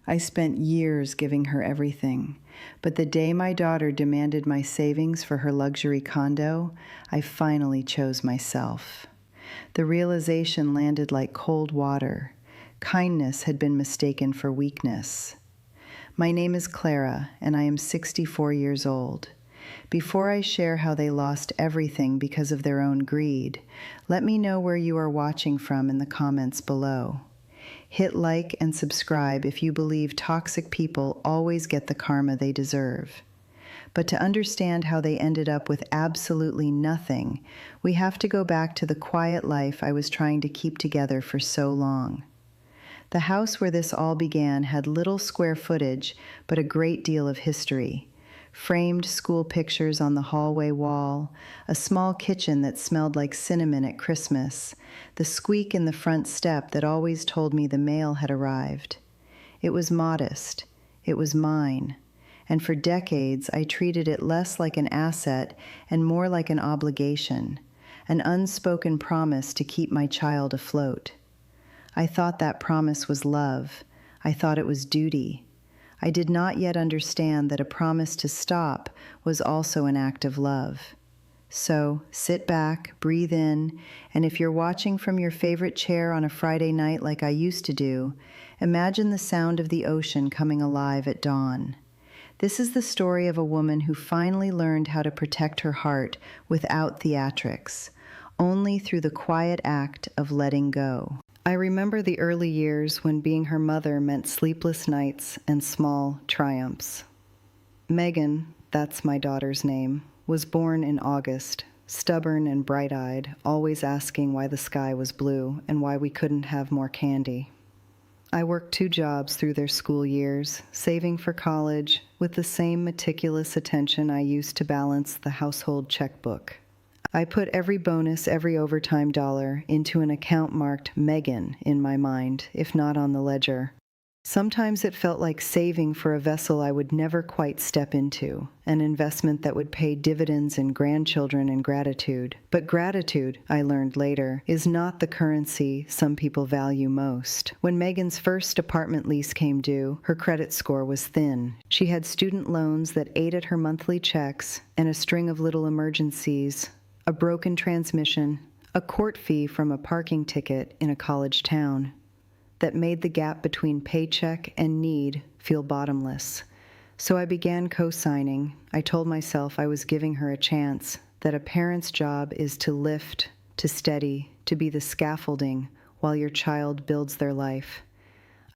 I spent years giving her everything, but the day my daughter demanded my savings for her luxury condo, I finally chose myself. The realization landed like cold water. Kindness had been mistaken for weakness. My name is Clara, and I am 64 years old. Before I share how they lost everything because of their own greed, let me know where you are watching from in the comments below. Hit like and subscribe if you believe toxic people always get the karma they deserve. But to understand how they ended up with absolutely nothing, we have to go back to the quiet life I was trying to keep together for so long. The house where this all began had little square footage, but a great deal of history. Framed school pictures on the hallway wall, a small kitchen that smelled like cinnamon at Christmas, the squeak in the front step that always told me the mail had arrived. It was modest. It was mine. And for decades, I treated it less like an asset and more like an obligation, an unspoken promise to keep my child afloat. I thought that promise was love. I thought it was duty. I did not yet understand that a promise to stop was also an act of love. So sit back, breathe in, and if you're watching from your favorite chair on a Friday night like I used to do, imagine the sound of the ocean coming alive at dawn. This is the story of a woman who finally learned how to protect her heart without theatrics, only through the quiet act of letting go. I remember the early years when being her mother meant sleepless nights and small triumphs. Megan, that's my daughter's name, was born in August, stubborn and bright-eyed, always asking why the sky was blue and why we couldn't have more candy. I worked 2 jobs through their school years, saving for college with the same meticulous attention I used to balance the household checkbook. I put every bonus, every overtime dollar into an account marked Megan in my mind, if not on the ledger. Sometimes it felt like saving for a vessel I would never quite step into, an investment that would pay dividends in grandchildren and gratitude. But gratitude, I learned later, is not the currency some people value most. When Megan's first apartment lease came due, her credit score was thin. She had student loans that ate at her monthly checks and a string of little emergencies. A broken transmission, a court fee from a parking ticket in a college town that made the gap between paycheck and need feel bottomless. So I began cosigning. I told myself I was giving her a chance, that a parent's job is to lift, to steady, to be the scaffolding while your child builds their life.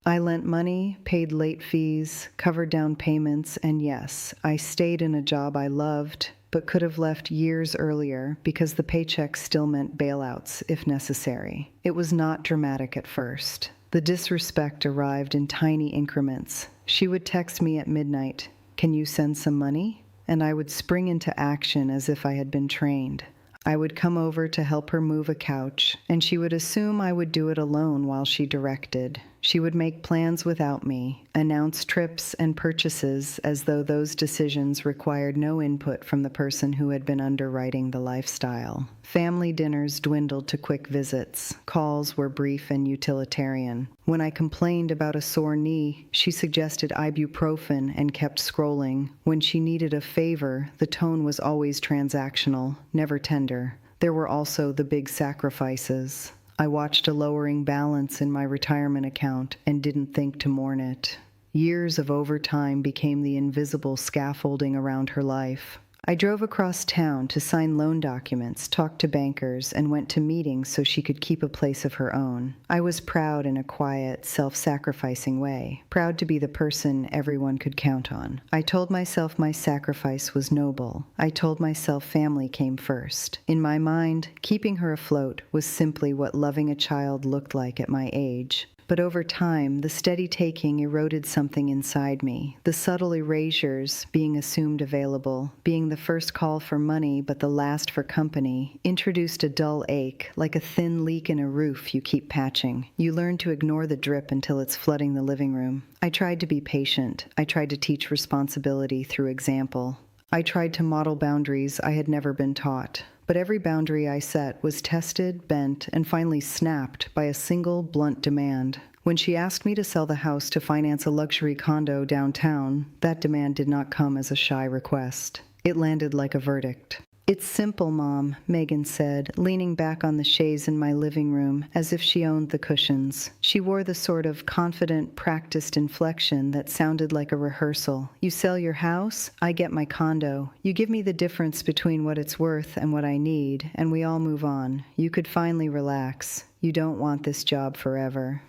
I lent money, paid late fees, covered down payments, and yes, I stayed in a job I loved, but could have left years earlier because the paycheck still meant bailouts if necessary. It was not dramatic at first. The disrespect arrived in tiny increments. She would text me at midnight, "Can you send some money?" And I would spring into action as if I had been trained. I would come over to help her move a couch, and she would assume I would do it alone while she directed. She would make plans without me, announce trips and purchases as though those decisions required no input from the person who had been underwriting the lifestyle. Family dinners dwindled to quick visits. Calls were brief and utilitarian. When I complained about a sore knee, she suggested ibuprofen and kept scrolling. When she needed a favor, the tone was always transactional, never tender. There were also the big sacrifices. I watched a lowering balance in my retirement account and didn't think to mourn it. Years of overtime became the invisible scaffolding around her life. I drove across town to sign loan documents, talked to bankers, and went to meetings so she could keep a place of her own. I was proud in a quiet, self-sacrificing way, proud to be the person everyone could count on. I told myself my sacrifice was noble. I told myself family came first. In my mind, keeping her afloat was simply what loving a child looked like at my age. But over time, the steady taking eroded something inside me. The subtle erasures, being assumed available, being the first call for money but the last for company, introduced a dull ache, like a thin leak in a roof you keep patching. You learn to ignore the drip until it's flooding the living room. I tried to be patient. I tried to teach responsibility through example. I tried to model boundaries I had never been taught. But every boundary I set was tested, bent, and finally snapped by a single blunt demand. When she asked me to sell the house to finance a luxury condo downtown, that demand did not come as a shy request. It landed like a verdict. "It's simple, Mom," Megan said, leaning back on the chaise in my living room as if she owned the cushions. She wore the sort of confident, practiced inflection that sounded like a rehearsal. "You sell your house, I get my condo. You give me the difference between what it's worth and what I need, and we all move on. You could finally relax. You don't want this job forever."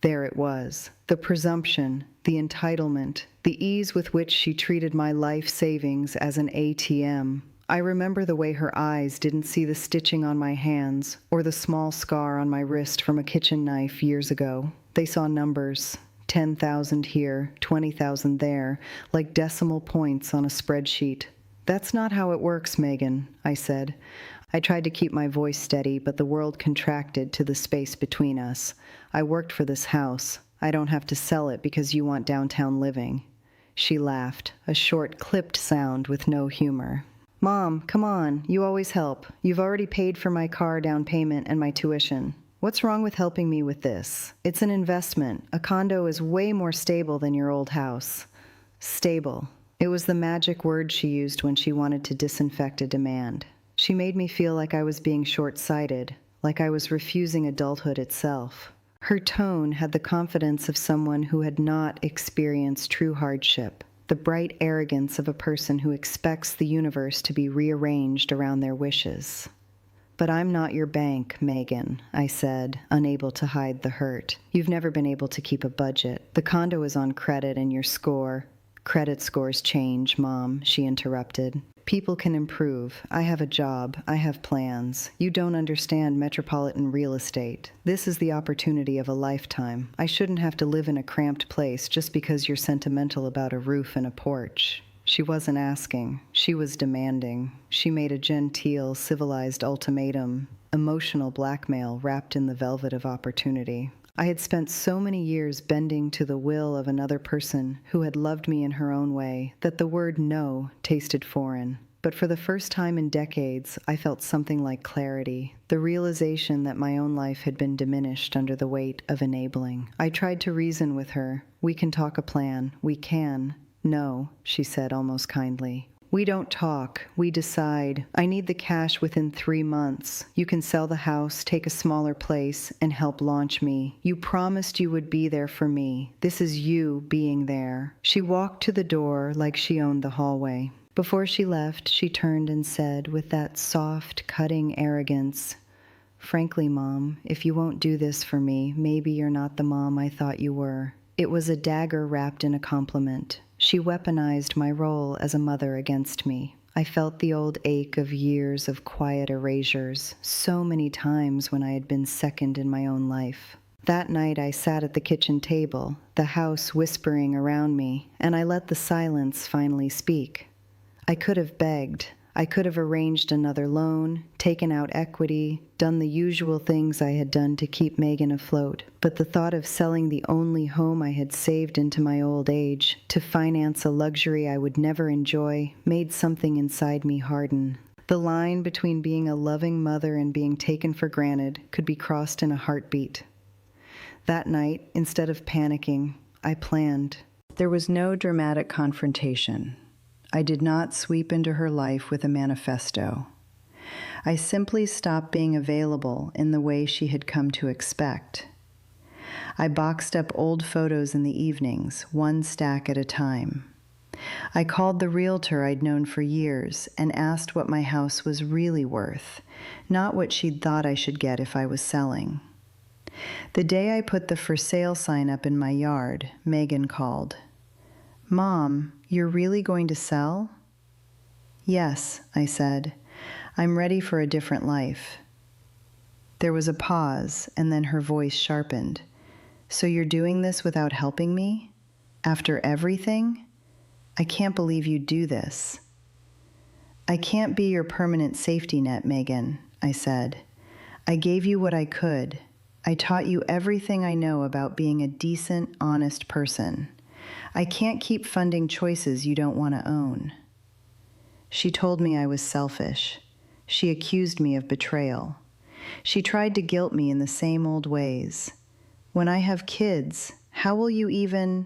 There it was. The presumption, the entitlement, the ease with which she treated my life savings as an ATM. I remember the way her eyes didn't see the stitching on my hands or the small scar on my wrist from a kitchen knife years ago. They saw numbers, 10,000 here, 20,000 there, like decimal points on a spreadsheet. "That's not how it works, Megan," I said. I tried to keep my voice steady, but the world contracted to the space between us. "I worked for this house. I don't have to sell it because you want downtown living." She laughed, a short, clipped sound with no humor. "Mom, come on, you always help. You've already paid for my car down payment and my tuition. What's wrong with helping me with this? It's an investment. A condo is way more stable than your old house." Stable. It was the magic word she used when she wanted to disinfect a demand. She made me feel like I was being short-sighted, like I was refusing adulthood itself. Her tone had the confidence of someone who had not experienced true hardship. The bright arrogance of a person who expects the universe to be rearranged around their wishes. "But I'm not your bank, Megan," I said, unable to hide the hurt. "You've never been able to keep a budget. The condo is on credit and your score—" "Credit scores change, Mom," she interrupted. "People can improve. I have a job. I have plans. You don't understand metropolitan real estate. This is the opportunity of a lifetime. I shouldn't have to live in a cramped place just because you're sentimental about a roof and a porch." She wasn't asking. She was demanding. She made a genteel, civilized ultimatum, emotional blackmail wrapped in the velvet of opportunity. I had spent so many years bending to the will of another person who had loved me in her own way that the word no tasted foreign. But for the first time in decades, I felt something like clarity, the realization that my own life had been diminished under the weight of enabling. I tried to reason with her. "We can talk a plan. We can." "No," she said almost kindly. "We don't talk. We decide. I need the cash within 3 months. You can sell the house, take a smaller place, and help launch me. You promised you would be there for me. This is you being there." She walked to the door like she owned the hallway. Before she left, she turned and said, with that soft, cutting arrogance, "Frankly, Mom, if you won't do this for me, maybe you're not the mom I thought you were." It was a dagger wrapped in a compliment. She weaponized my role as a mother against me. I felt the old ache of years of quiet erasures, so many times when I had been second in my own life. That night I sat at the kitchen table, the house whispering around me, and I let the silence finally speak. I could have begged. I could have arranged another loan, taken out equity, done the usual things I had done to keep Megan afloat. But the thought of selling the only home I had saved into my old age to finance a luxury I would never enjoy made something inside me harden. The line between being a loving mother and being taken for granted could be crossed in a heartbeat. That night, instead of panicking, I planned. There was no dramatic confrontation. I did not sweep into her life with a manifesto. I simply stopped being available in the way she had come to expect. I boxed up old photos in the evenings, one stack at a time. I called the realtor I'd known for years and asked what my house was really worth, not what she'd thought I should get if I was selling. The day I put the for sale sign up in my yard, Megan called. "Mom, you're really going to sell?" "Yes," I said. "I'm ready for a different life." There was a pause, and then her voice sharpened. "So you're doing this without helping me? After everything? I can't believe you do this." "I can't be your permanent safety net, Megan," I said. "I gave you what I could. I taught you everything I know about being a decent, honest person. I can't keep funding choices you don't want to own." She told me I was selfish. She accused me of betrayal. She tried to guilt me in the same old ways. When I have kids, how will you even...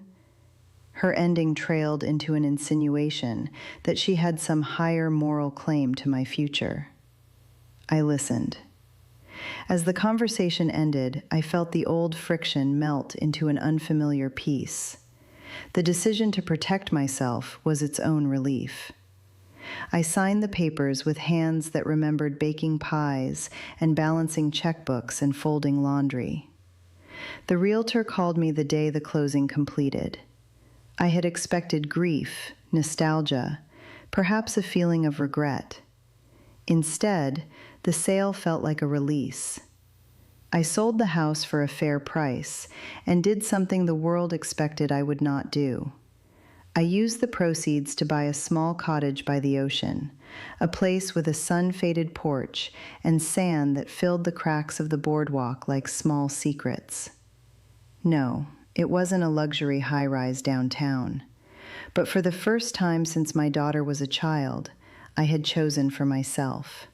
Her ending trailed into an insinuation that she had some higher moral claim to my future. I listened. As the conversation ended, I felt the old friction melt into an unfamiliar peace. The decision to protect myself was its own relief. I signed the papers with hands that remembered baking pies and balancing checkbooks and folding laundry. The realtor called me the day the closing completed. I had expected grief, nostalgia, perhaps a feeling of regret. Instead, the sale felt like a release. I sold the house for a fair price and did something the world expected I would not do. I used the proceeds to buy a small cottage by the ocean, a place with a sun-faded porch and sand that filled the cracks of the boardwalk like small secrets. No, it wasn't a luxury high-rise downtown. But for the first time since my daughter was a child, I had chosen for myself.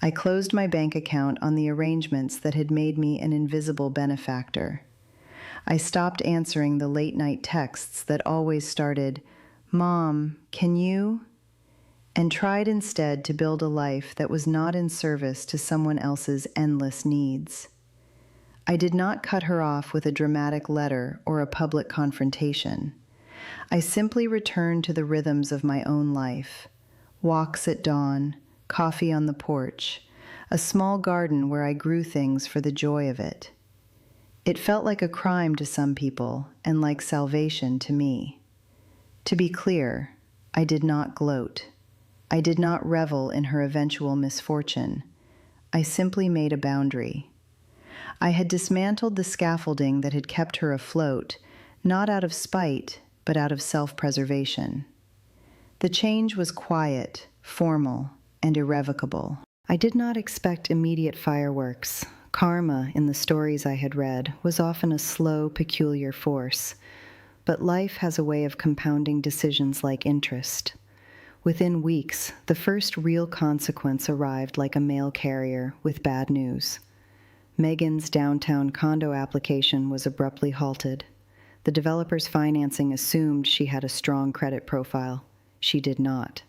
I closed my bank account on the arrangements that had made me an invisible benefactor. I stopped answering the late-night texts that always started, "Mom, can you?" and tried instead to build a life that was not in service to someone else's endless needs. I did not cut her off with a dramatic letter or a public confrontation. I simply returned to the rhythms of my own life: walks at dawn, coffee on the porch, a small garden where I grew things for the joy of it. It felt like a crime to some people and like salvation to me. To be clear, I did not gloat. I did not revel in her eventual misfortune. I simply made a boundary. I had dismantled the scaffolding that had kept her afloat, not out of spite, but out of self-preservation. The change was quiet, formal, and irrevocable. I did not expect immediate fireworks. Karma, in the stories I had read, was often a slow, peculiar force. But life has a way of compounding decisions like interest. Within weeks, the first real consequence arrived like a mail carrier with bad news. Megan's downtown condo application was abruptly halted. The developer's financing assumed she had a strong credit profile. She did not.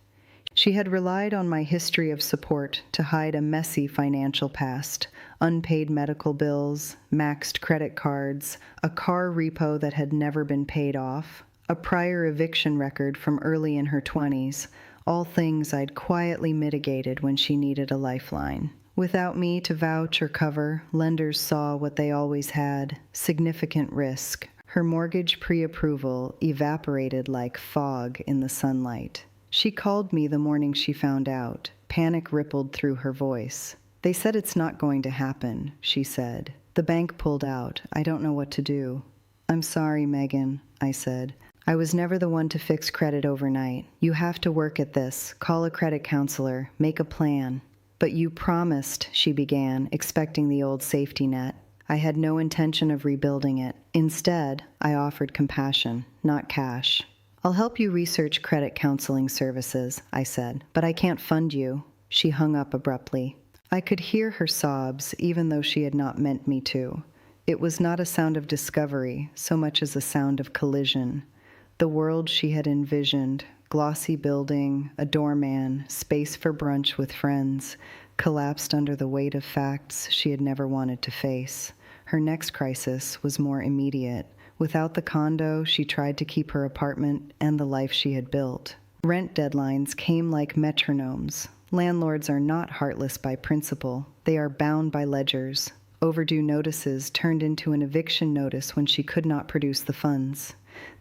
She had relied on my history of support to hide a messy financial past, unpaid medical bills, maxed credit cards, a car repo that had never been paid off, a prior eviction record from early in her 20s, all things I'd quietly mitigated when she needed a lifeline. Without me to vouch or cover, lenders saw what they always had: significant risk. Her mortgage pre-approval evaporated like fog in the sunlight. She called me the morning she found out. Panic rippled through her voice. "They said it's not going to happen," she said. "The bank pulled out. I don't know what to do." "I'm sorry, Megan," I said. "I was never the one to fix credit overnight. You have to work at this, call a credit counselor, make a plan." "But you promised," she began, expecting the old safety net. I had no intention of rebuilding it. Instead, I offered compassion, not cash. "I'll help you research credit counseling services," I said, "but I can't fund you." She hung up abruptly. I could hear her sobs, even though she had not meant me to. It was not a sound of discovery, so much as a sound of collision. The world she had envisioned, glossy building, a doorman, space for brunch with friends, collapsed under the weight of facts she had never wanted to face. Her next crisis was more immediate. Without the condo, she tried to keep her apartment and the life she had built. Rent deadlines came like metronomes. Landlords are not heartless by principle. They are bound by ledgers. Overdue notices turned into an eviction notice when she could not produce the funds.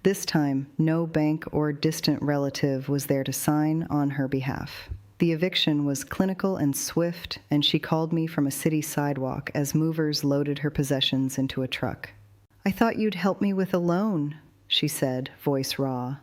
This time, no bank or distant relative was there to sign on her behalf. The eviction was clinical and swift, and she called me from a city sidewalk as movers loaded her possessions into a truck. "I thought you'd help me with a loan," she said, voice raw.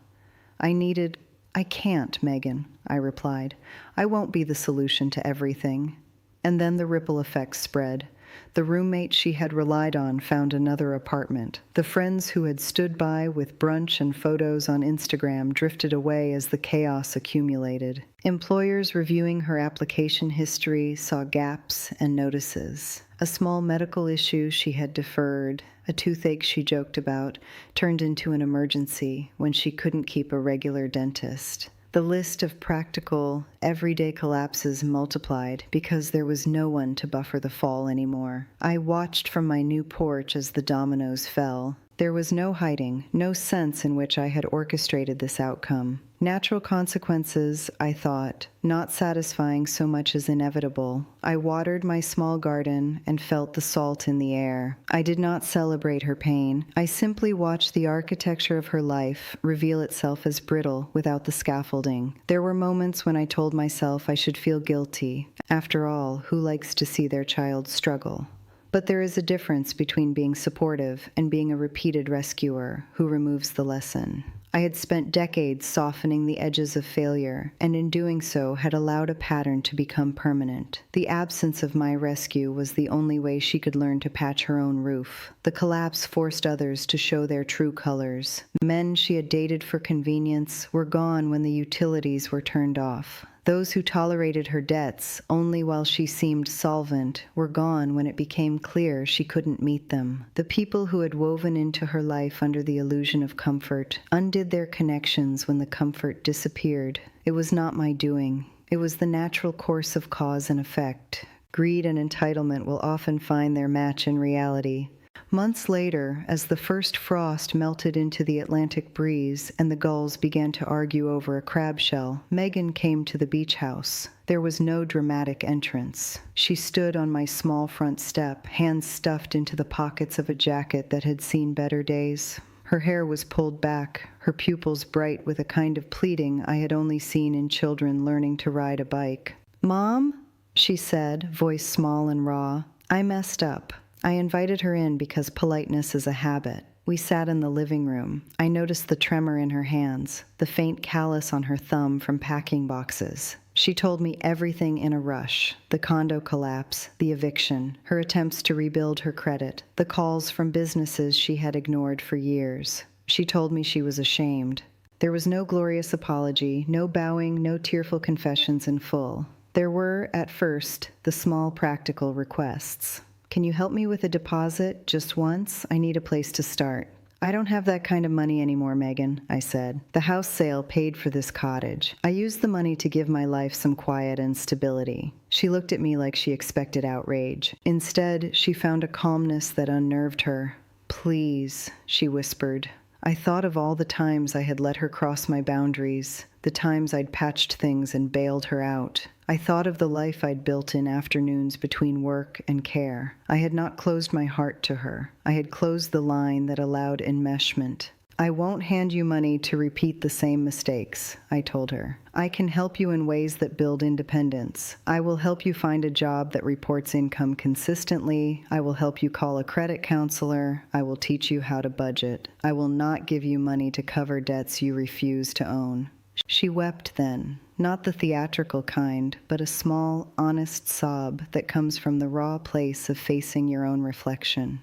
"I can't, Megan," I replied. "I won't be the solution to everything." And then the ripple effects spread. The roommate she had relied on found another apartment. The friends who had stood by with brunch and photos on Instagram drifted away as the chaos accumulated. Employers reviewing her application history saw gaps and notices. A small medical issue she had deferred, A toothache she joked about turned into an emergency when she couldn't keep a regular dentist. The list of practical, everyday collapses multiplied because there was no one to buffer the fall anymore. I watched from my new porch as the dominoes fell. There was no hiding, no sense in which I had orchestrated this outcome. Natural consequences, I thought, not satisfying so much as inevitable. I watered my small garden and felt the salt in the air. I did not celebrate her pain. I simply watched the architecture of her life reveal itself as brittle without the scaffolding. There were moments when I told myself I should feel guilty. After all, who likes to see their child struggle? But there is a difference between being supportive and being a repeated rescuer who removes the lesson. I had spent decades softening the edges of failure, and in doing so had allowed a pattern to become permanent. The absence of my rescue was the only way she could learn to patch her own roof. The collapse forced others to show their true colors. Men she had dated for convenience were gone when the utilities were turned off. Those who tolerated her debts only while she seemed solvent were gone when it became clear she couldn't meet them. The people who had woven into her life under the illusion of comfort undid their connections when the comfort disappeared. It was not my doing. It was the natural course of cause and effect. Greed and entitlement will often find their match in reality. Months later, as the first frost melted into the Atlantic breeze and the gulls began to argue over a crab shell, Megan came to the beach house. There was no dramatic entrance. She stood on my small front step, hands stuffed into the pockets of a jacket that had seen better days. Her hair was pulled back, her pupils bright with a kind of pleading I had only seen in children learning to ride a bike. "Mom," she said, voice small and raw, "I messed up." I invited her in because politeness is a habit. We sat in the living room. I noticed the tremor in her hands, the faint callus on her thumb from packing boxes. She told me everything in a rush: the condo collapse, the eviction, her attempts to rebuild her credit, the calls from businesses she had ignored for years. She told me she was ashamed. There was no glorious apology, no bowing, no tearful confessions in full. There were, at first, the small practical requests. "Can you help me with a deposit, just once? I need a place to start." "I don't have that kind of money anymore, Megan," I said. "The house sale paid for this cottage. I used the money to give my life some quiet and stability." She looked at me like she expected outrage. Instead, she found a calmness that unnerved her. "Please," she whispered. I thought of all the times I had let her cross my boundaries, the times I'd patched things and bailed her out. I thought of the life I'd built in afternoons between work and care. I had not closed my heart to her. I had closed the line that allowed enmeshment. "I won't hand you money to repeat the same mistakes," I told her. "I can help you in ways that build independence. I will help you find a job that reports income consistently. I will help you call a credit counselor. I will teach you how to budget. I will not give you money to cover debts you refuse to own." She wept then, not the theatrical kind, but a small, honest sob that comes from the raw place of facing your own reflection.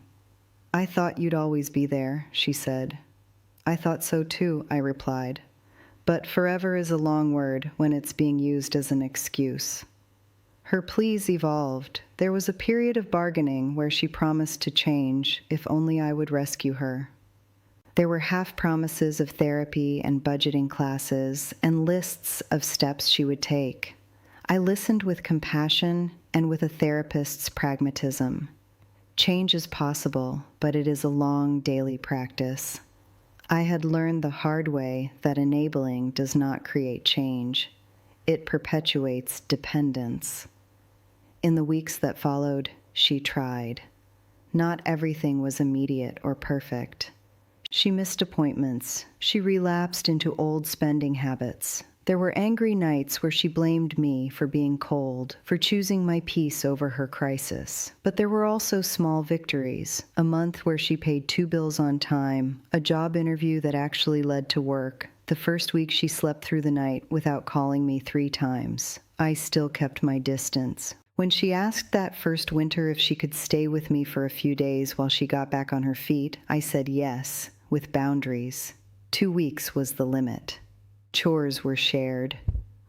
"I thought you'd always be there," she said. "I thought so too," I replied. But forever is a long word when it's being used as an excuse. Her pleas evolved. There was a period of bargaining where she promised to change if only I would rescue her. There were half promises of therapy and budgeting classes and lists of steps she would take. I listened with compassion and with a therapist's pragmatism. Change is possible, but it is a long daily practice. I had learned the hard way that enabling does not create change. It perpetuates dependence. In the weeks that followed, she tried. Not everything was immediate or perfect. She missed appointments. She relapsed into old spending habits. There were angry nights where she blamed me for being cold, for choosing my peace over her crisis. But there were also small victories: a month where she paid 2 bills on time, a job interview that actually led to work, the first week she slept through the night without calling me 3 times. I still kept my distance. When she asked that first winter if she could stay with me for a few days while she got back on her feet, I said yes, with boundaries. 2 weeks was the limit. Chores were shared.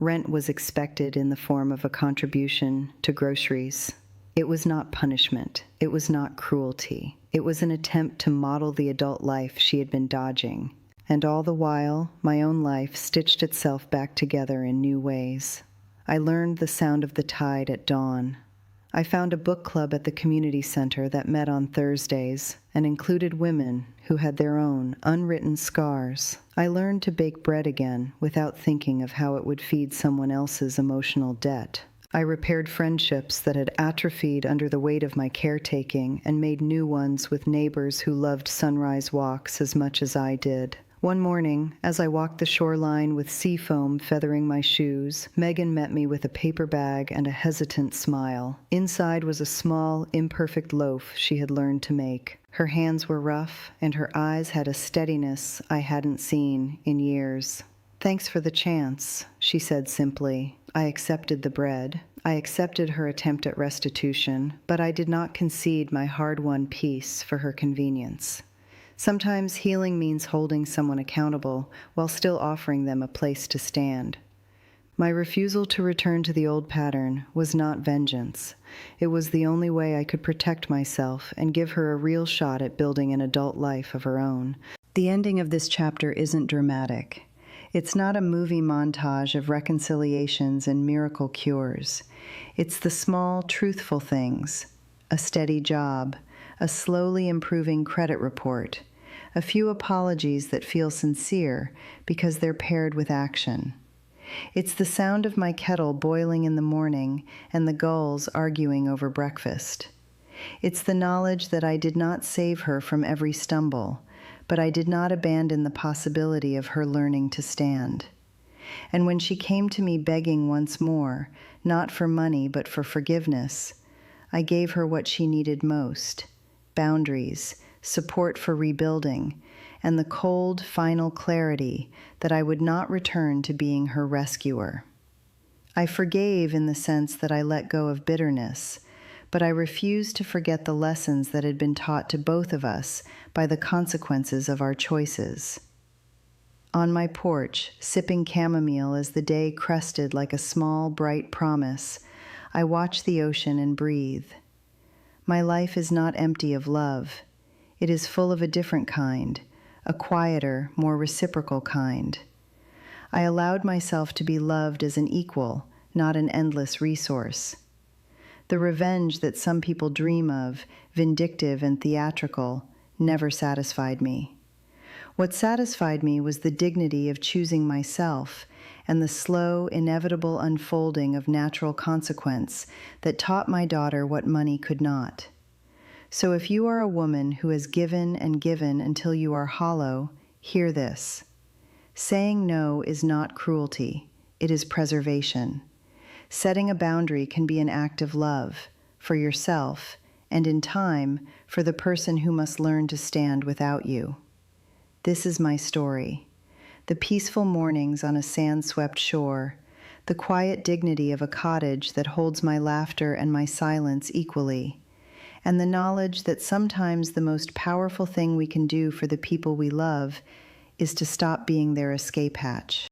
Rent was expected in the form of a contribution to groceries. It was not punishment. It was not cruelty. It was an attempt to model the adult life she had been dodging. And all the while, my own life stitched itself back together in new ways. I learned the sound of the tide at dawn. I found a book club at the community center that met on Thursdays and included women who had their own unwritten scars. I learned to bake bread again without thinking of how it would feed someone else's emotional debt. I repaired friendships that had atrophied under the weight of my caretaking and made new ones with neighbors who loved sunrise walks as much as I did. One morning, as I walked the shoreline with sea foam feathering my shoes, Megan met me with a paper bag and a hesitant smile. Inside was a small, imperfect loaf she had learned to make. Her hands were rough, and her eyes had a steadiness I hadn't seen in years. "Thanks for the chance," she said simply. I accepted the bread. I accepted her attempt at restitution, but I did not concede my hard-won peace for her convenience. Sometimes healing means holding someone accountable while still offering them a place to stand. My refusal to return to the old pattern was not vengeance. It was the only way I could protect myself and give her a real shot at building an adult life of her own. The ending of this chapter isn't dramatic. It's not a movie montage of reconciliations and miracle cures. It's the small, truthful things: a steady job, a slowly improving credit report, a few apologies that feel sincere because they're paired with action. It's the sound of my kettle boiling in the morning and the gulls arguing over breakfast. It's the knowledge that I did not save her from every stumble, but I did not abandon the possibility of her learning to stand. And when she came to me begging once more, not for money but for forgiveness, I gave her what she needed most: boundaries, support for rebuilding, and the cold, final clarity that I would not return to being her rescuer. I forgave in the sense that I let go of bitterness, but I refused to forget the lessons that had been taught to both of us by the consequences of our choices. On my porch, sipping chamomile as the day crested like a small, bright promise, I watch the ocean and breathe. My life is not empty of love. It is full of a different kind, a quieter, more reciprocal kind. I allowed myself to be loved as an equal, not an endless resource. The revenge that some people dream of, vindictive and theatrical, never satisfied me. What satisfied me was the dignity of choosing myself and the slow, inevitable unfolding of natural consequence that taught my daughter what money could not. So if you are a woman who has given and given until you are hollow, hear this. Saying no is not cruelty, it is preservation. Setting a boundary can be an act of love, for yourself, and in time, for the person who must learn to stand without you. This is my story. The peaceful mornings on a sand-swept shore, the quiet dignity of a cottage that holds my laughter and my silence equally, and the knowledge that sometimes the most powerful thing we can do for the people we love is to stop being their escape hatch.